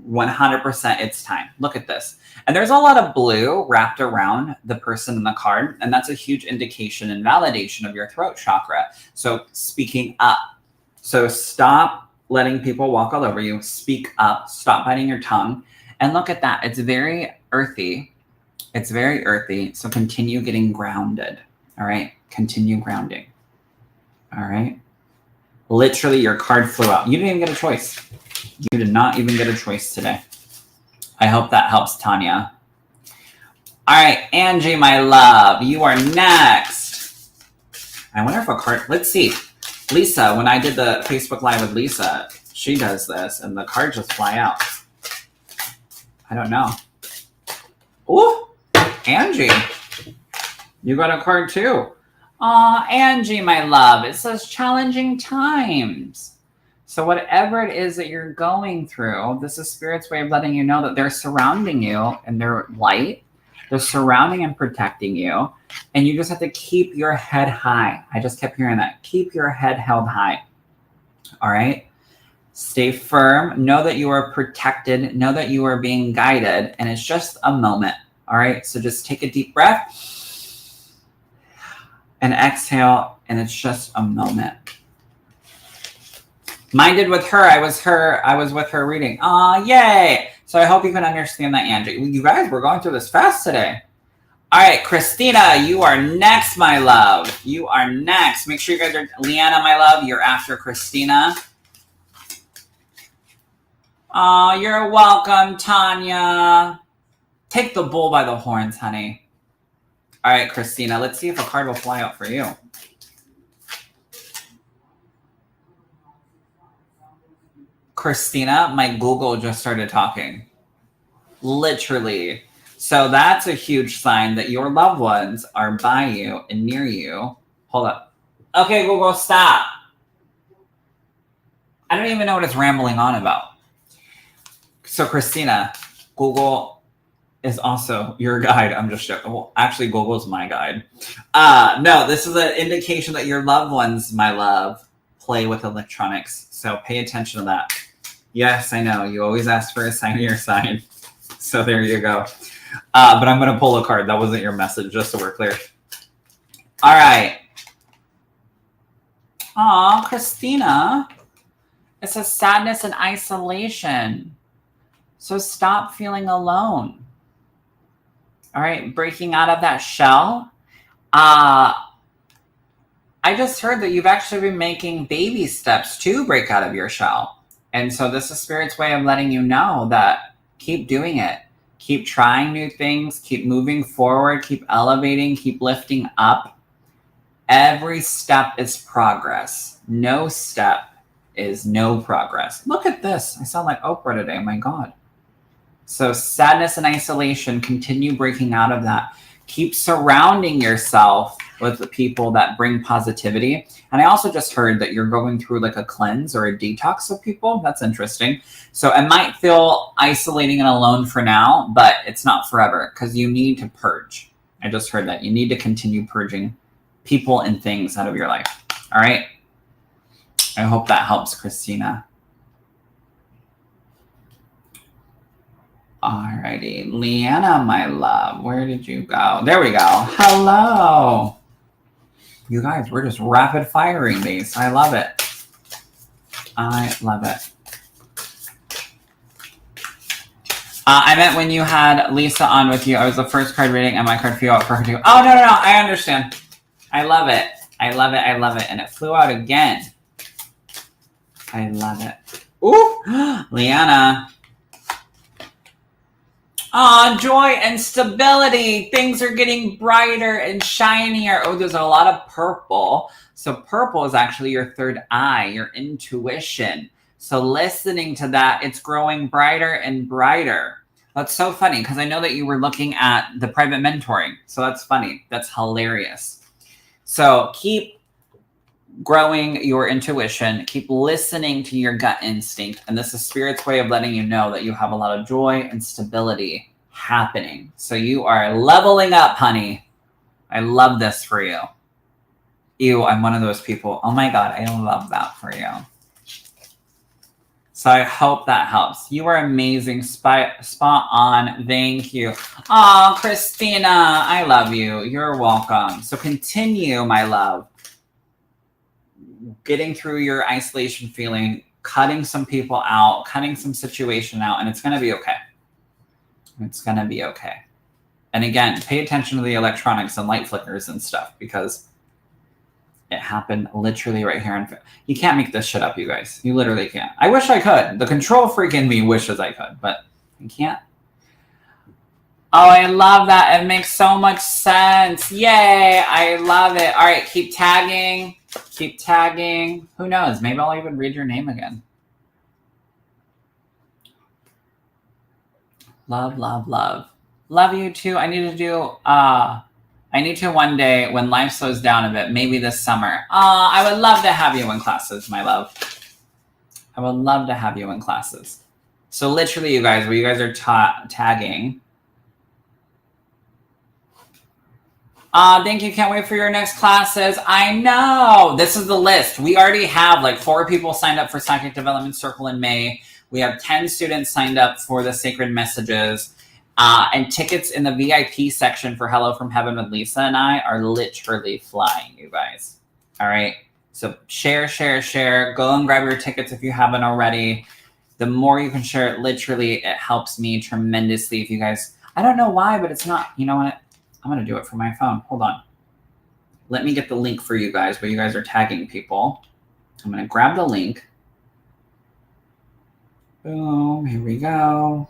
100% it's time. Look at this. And there's a lot of blue wrapped around the person in the card. And that's a huge indication and validation of your throat chakra. So speaking up. So stop letting people walk all over you. Speak up. Stop biting your tongue. And look at that. It's very earthy. It's very earthy. So continue getting grounded. All right. Continue grounding. All right. Literally, your card flew out. You didn't even get a choice. You did not even get a choice today. I hope that helps, Tanya. All right, Angie, my love, you are next. I wonder if a card, let's see. Lisa, when I did the Facebook Live with Lisa, she does this and the cards just fly out. I don't know. Ooh, Angie, you got a card too. Aw, Angie, my love, it says challenging times. So whatever it is that you're going through, this is Spirit's way of letting you know that they're surrounding you in their light. They're surrounding and protecting you. And you just have to keep your head high. I just kept hearing that. Keep your head held high. All right? Stay firm. Know that you are protected. Know that you are being guided. And it's just a moment. All right? So just take a deep breath and exhale. And it's just a moment. Mine did with her. I was with her reading. Aw, yay. So I hope you can understand that, Angie. You guys, we're going through this fast today. All right, Christina, you are next, my love. You are next. Make sure you guys are, Leanna, my love, you're after Christina. Oh, you're welcome, Tanya. Take the bull by the horns, honey. All right, Christina, let's see if a card will fly out for you. Christina, my Google just started talking. Literally. So that's a huge sign that your loved ones are by you and near you. Hold up. Okay, Google, stop. I don't even know what it's rambling on about. So Christina, Google is also your guide. I'm just joking. Well, actually, Google's my guide. No, this is an indication that your loved ones, my love, play with electronics. So pay attention to that. Yes, I know. You always ask for a sign of your sign. So there you go. But I'm going to pull a card. That wasn't your message, just so we're clear. All right. Aw, Christina. It says sadness and isolation. So stop feeling alone. All right, breaking out of that shell. I just heard that you've actually been making baby steps to break out of your shell. And so this is Spirit's way of letting you know that keep doing it. Keep trying new things. Keep moving forward. Keep elevating. Keep lifting up. Every step is progress. No step is no progress. Look at this. I sound like Oprah today. Oh my God. So sadness and isolation, continue breaking out of that. Keep surrounding yourself with the people that bring positivity. And I also just heard that you're going through like a cleanse or a detox of people. That's interesting. So it might feel isolating and alone for now, but it's not forever because you need to purge. I just heard that. You need to continue purging people and things out of your life. All right? I hope that helps, Christina. Alrighty, Leanna, my love, where did you go? There we go. Hello. You guys, we're just rapid firing these. I love it. I love it. I meant when you had Lisa on with you, I was the first card reading and my card flew out for her too. Oh, no, I understand. I love it. I love it. I love it. And it flew out again. I love it. Ooh, Leanna. Aw, joy and stability. Things are getting brighter and shinier. Oh, there's a lot of purple. So purple is actually your third eye, your intuition. So listening to that, it's growing brighter and brighter. That's so funny because I know that you were looking at the private mentoring. So that's funny. That's hilarious. So keep growing your intuition. Keep listening to your gut instinct. And this is Spirit's way of letting you know that you have a lot of joy and stability happening. So you are leveling up, honey. I love this for you. Ew, I'm one of those people. Oh my God, I love that for you. So I hope that helps. You are amazing. Spot on. Thank you. Oh, Christina, I love you. You're welcome. So continue, my love. Getting through your isolation feeling, cutting some people out, cutting some situation out, and it's going to be okay. It's going to be okay. And again, pay attention to the electronics and light flickers and stuff because it happened literally right here. You can't make this shit up, you guys. You literally can't. I wish I could. The control freak in me wishes I could, but I can't. Oh, I love that. It makes so much sense. Yay. I love it. All right, keep tagging. Keep tagging. Who knows? Maybe I'll even read your name again. Love, love, love. Love you too. I need to one day when life slows down a bit, maybe this summer. I would love to have you in classes, my love. I would love to have you in classes. So literally, you guys, where you guys are tagging. Thank you. Can't wait for your next classes. I know. This is the list. We already have like 4 people signed up for Psychic Development Circle in May. We have 10 students signed up for the Sacred Messages. And tickets in the VIP section for Hello from Heaven with Lisa and I are literally flying, you guys. All right. So share. Go and grab your tickets if you haven't already. The more you can share it, literally, it helps me tremendously. If you guys, I don't know why, but it's not, you know what? I'm going to do it from my phone. Hold on. Let me get the link for you guys where you guys are tagging people. I'm going to grab the link. Boom. Here we go.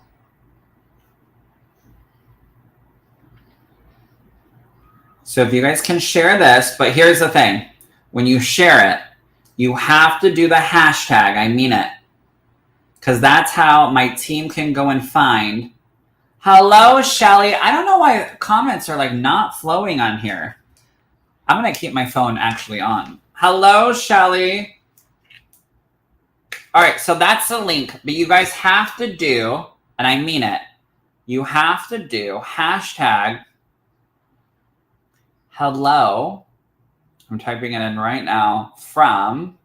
So if you guys can share this, but here's the thing. When you share it, you have to do the hashtag. I mean it. Because that's how my team can go and find. Hello, Shelly. I don't know why comments are like not flowing on here. I'm going to keep my phone actually on. Hello, Shelly. All right, so that's the link. But you guys have to do, and I mean it, you have to do hashtag hello. I'm typing it in right now. From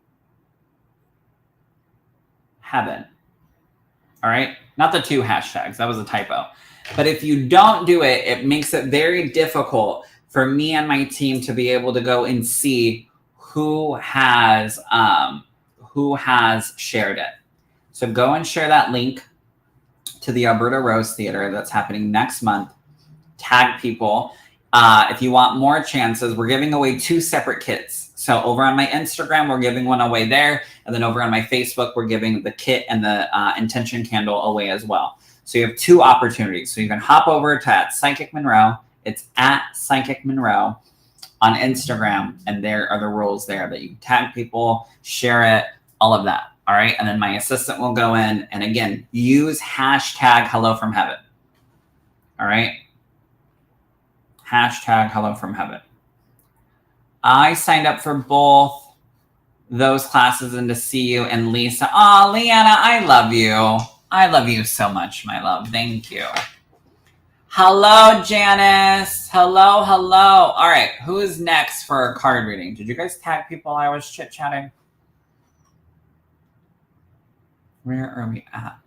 heaven. All right? Not the 2 hashtags. That was a typo. But if you don't do it, it makes it very difficult for me and my team to be able to go and see who has shared it. So go and share that link to the Alberta Rose Theater that's happening next month. Tag people. If you want more chances, we're giving away 2 separate kits. So over on my Instagram, we're giving one away there. And then over on my Facebook, we're giving the kit and the intention candle away as well. So you have 2 opportunities. So you can hop over to @Psychic Monroe. It's @Psychic Monroe on Instagram. And there are the rules there that you can tag people, share it, all of that. All right. And then my assistant will go in and again, use hashtag Hello from Heaven. All right. Hashtag Hello from Heaven. I signed up for both those classes and to see you and Lisa. Oh, Leanna, I love you. I love you so much, my love. Thank you. Hello, Janice. Hello, hello. All right. Who is next for a card reading? Did you guys tag people while I was chit-chatting? Where are we at?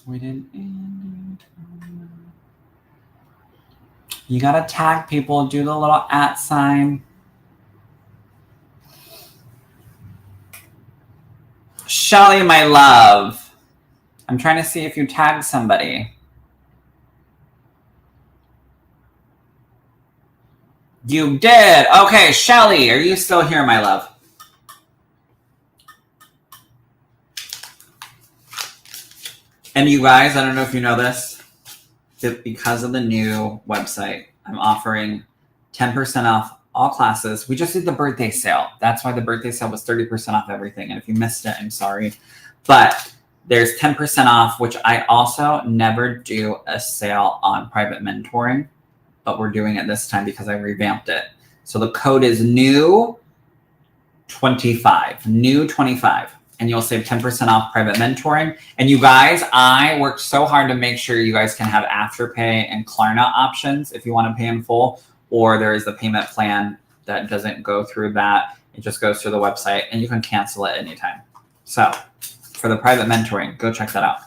We didn't end. You gotta tag people, do the little @sign. Shelly, my love. I'm trying to see if you tagged somebody. You did. Okay, Shelly, are you still here, my love? And you guys, I don't know if you know this, that because of the new website, I'm offering 10% off all classes. We just did the birthday sale. That's why the birthday sale was 30% off everything. And if you missed it, I'm sorry. But there's 10% off, which I also never do a sale on private mentoring, but we're doing it this time because I revamped it. So the code is new25, new25. And you'll save 10% off private mentoring. And you guys, I worked so hard to make sure you guys can have Afterpay and Klarna options if you want to pay in full, or there is the payment plan that doesn't go through that. It just goes through the website and you can cancel it anytime. So for the private mentoring, go check that out.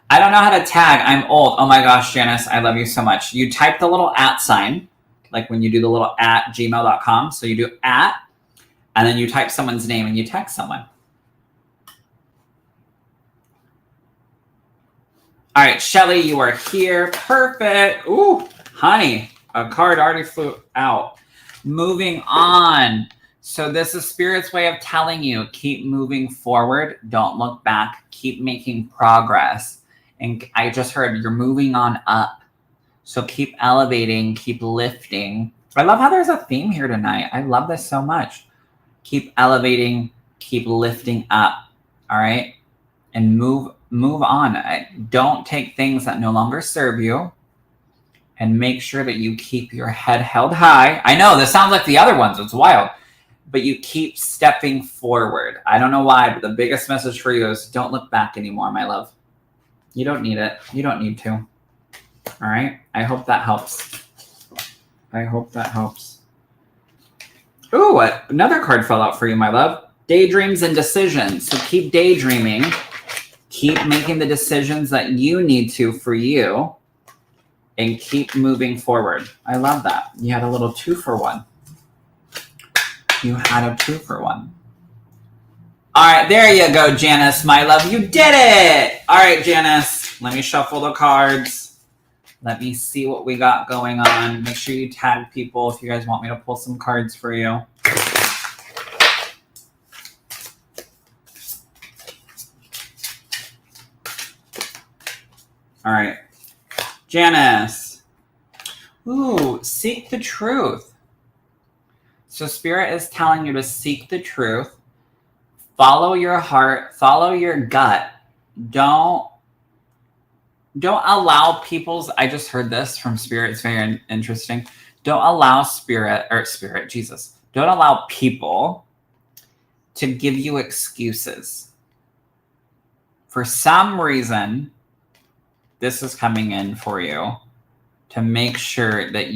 I don't know how to tag. I'm old. Oh my gosh, Janice, I love you so much. You type the little @sign, like when you do the little @gmail.com. So you do @ and then you type someone's name and you text someone. All right, Shelly, you are here. Perfect. Ooh, honey, a card already flew out. Moving on. So this is Spirit's way of telling you, keep moving forward. Don't look back. Keep making progress. And I just heard you're moving on up. So keep elevating, keep lifting. I love how there's a theme here tonight. I love this so much. Keep elevating, keep lifting up. All right? And move on. Don't take things that no longer serve you, and make sure that you keep your head held high. I know this sounds like the other ones. It's wild, but you keep stepping forward. I don't know why, but the biggest message for you is don't look back anymore, my love. You don't need it. You don't need to. All right. I hope that helps. I hope that helps. Ooh, another card fell out for you, my love. Daydreams and decisions. So keep daydreaming. Keep making the decisions that you need to for you, and keep moving forward. I love that. You had a little 2-for-1. You had a 2-for-1. All right, there you go, Janice, my love. You did it. All right, Janice, let me shuffle the cards. Let me see what we got going on. Make sure you tag people if you guys want me to pull some cards for you. All right, Janice. Ooh, seek the truth. So Spirit is telling you to seek the truth. Follow your heart. Follow your gut. Don't allow people's. I just heard this from Spirit. It's very interesting. Don't allow Jesus. Don't allow people to give you excuses. For some reason, this is coming in for you to make sure that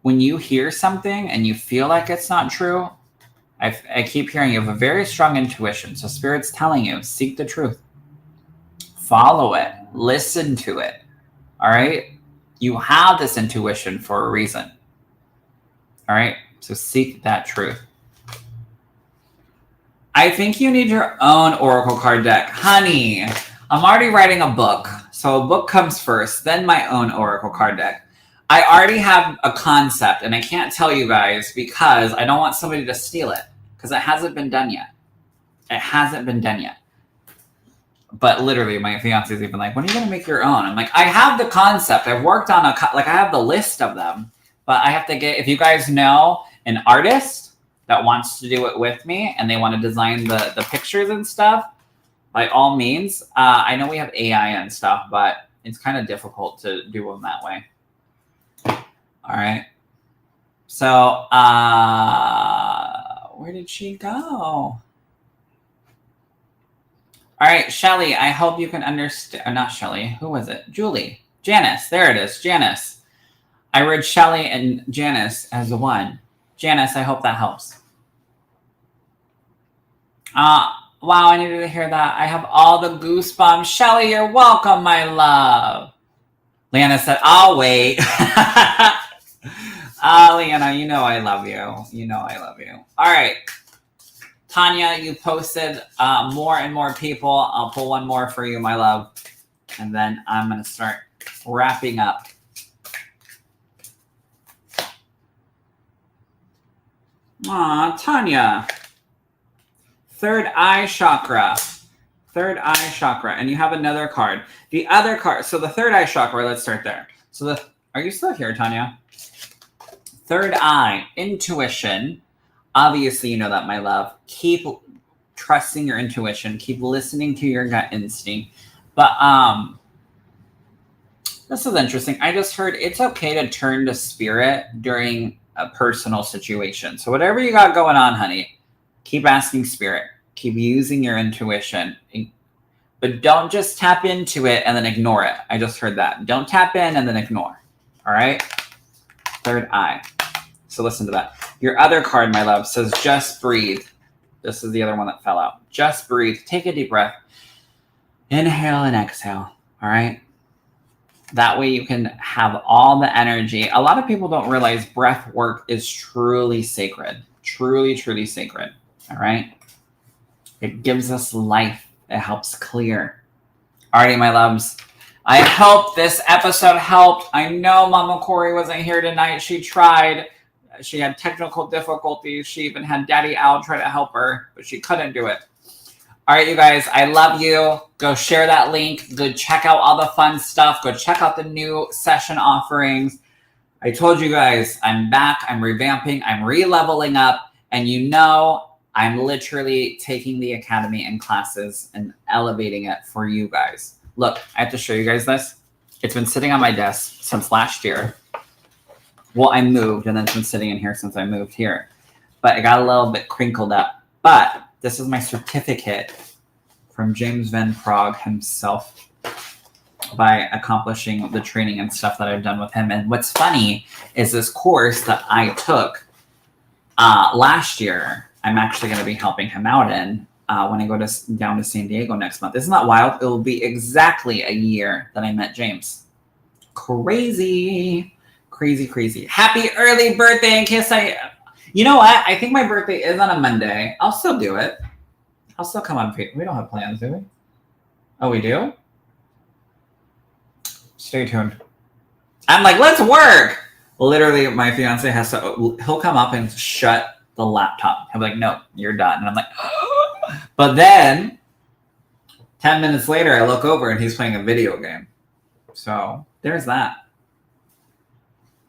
when you hear something and you feel like it's not true, I keep hearing you have a very strong intuition. So Spirit's telling you, seek the truth. Follow it. Listen to it. All right? You have this intuition for a reason. All right. So seek that truth. I think you need your own oracle card deck. Honey, I'm already writing a book. So a book comes first, then my own oracle card deck. I already have a concept, and I can't tell you guys because I don't want somebody to steal it because it hasn't been done yet. It hasn't been done yet. But literally, my fiance's even like, when are you going to make your own? I'm like, I have the concept. I've worked on I have the list of them. But I have to get, if you guys know an artist that wants to do it with me and they want to design the pictures and stuff, by all means. I know we have AI and stuff, but it's kind of difficult to do them that way. All right. So, where did she go? All right, Shelly, I hope you can understand. Not Shelly. Who was it? Julie. Janice. There it is. Janice. I read Shelly and Janice as one. Janice, I hope that helps. Wow, I needed to hear that. I have all the goosebumps. Shelly, you're welcome, my love. Leanna said, I'll wait. Leanna, you know I love you. You know I love you. All right. Tanya, you posted more and more people. I'll pull one more for you, my love. And then I'm going to start wrapping up. Aw, Tanya. Third eye chakra. Third eye chakra. And you have another card. The other card. So the third eye chakra, let's start there. So are you still here, Tanya? Third eye, intuition. Obviously, you know that, my love. Keep trusting your intuition. Keep listening to your gut instinct. But this is interesting. I just heard it's okay to turn to spirit during a personal situation. So whatever you got going on, honey, keep asking spirit. Keep using your intuition. But don't just tap into it and then ignore it. I just heard that. Don't tap in and then ignore. All right? Third eye. So listen to that. Your other card, my love, says just breathe. This is the other one that fell out. Just breathe. Take a deep breath. Inhale and exhale. All right? That way you can have all the energy. A lot of people don't realize breath work is truly sacred. Truly, truly sacred. All right? It gives us life. It helps clear. Alrighty, my loves. I hope this episode helped. I know Mama Kori wasn't here tonight. She tried. She had technical difficulties. She even had Daddy Al try to help her, but she couldn't do it. All right, you guys, I love you. Go share that link. Go check out all the fun stuff. Go check out the new session offerings. I told you guys, I'm back. I'm revamping. I'm re-leveling up. And you know, I'm literally taking the academy and classes and elevating it for you guys. Look, I have to show you guys this. It's been sitting on my desk since last year. Well, I moved, and then it's been sitting in here since I moved here. But it got a little bit crinkled up. But this is my certificate from James Van Praagh himself by accomplishing the training and stuff that I've done with him. And what's funny is this course that I took last year, I'm actually going to be helping him out in when I go down to San Diego next month. Isn't that wild? It will be exactly a year that I met James. Crazy. Crazy, crazy. Happy early birthday in case you know what? I think my birthday is on a Monday. I'll still do it. I'll still come on. We don't have plans, do we? Oh, we do? Stay tuned. I'm like, let's work. Literally, my fiance has to, he'll come up and shut the laptop. He'll be like, no, you're done. And I'm like, oh. But then 10 minutes later, I look over and he's playing a video game. So there's that.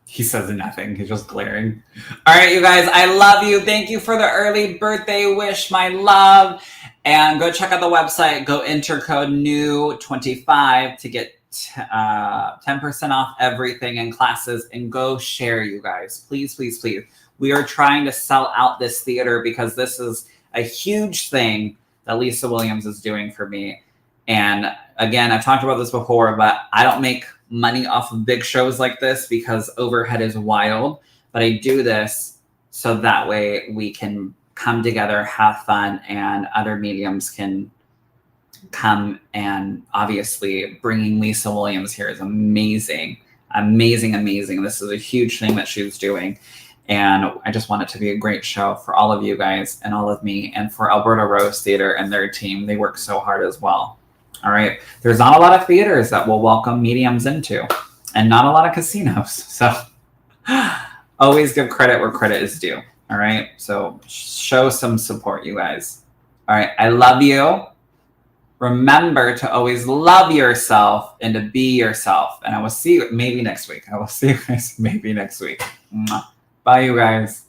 He says nothing. He's just glaring. All right, you guys, I love you. Thank you for the early birthday wish, my love. And go check out the website. Go enter code NEW25 to get 10% off everything in classes. And go share, you guys. Please, please, please. We are trying to sell out this theater because this is a huge thing that Lisa Williams is doing for me. And again, I've talked about this before, but I don't make money off of big shows like this because overhead is wild. But I do this so that way we can come together, have fun, and other mediums can come. And obviously bringing Lisa Williams here is amazing, amazing, amazing. This is a huge thing that she's doing. And I just want it to be a great show for all of you guys and all of me, and for Alberta Rose Theater and their team. They work so hard as well. All right. There's not a lot of theaters that will welcome mediums into, and not a lot of casinos. So always give credit where credit is due. All right. So show some support, you guys. All right. I love you. Remember to always love yourself and to be yourself. And I will see you maybe next week. I will see you guys maybe next week. Bye, you guys.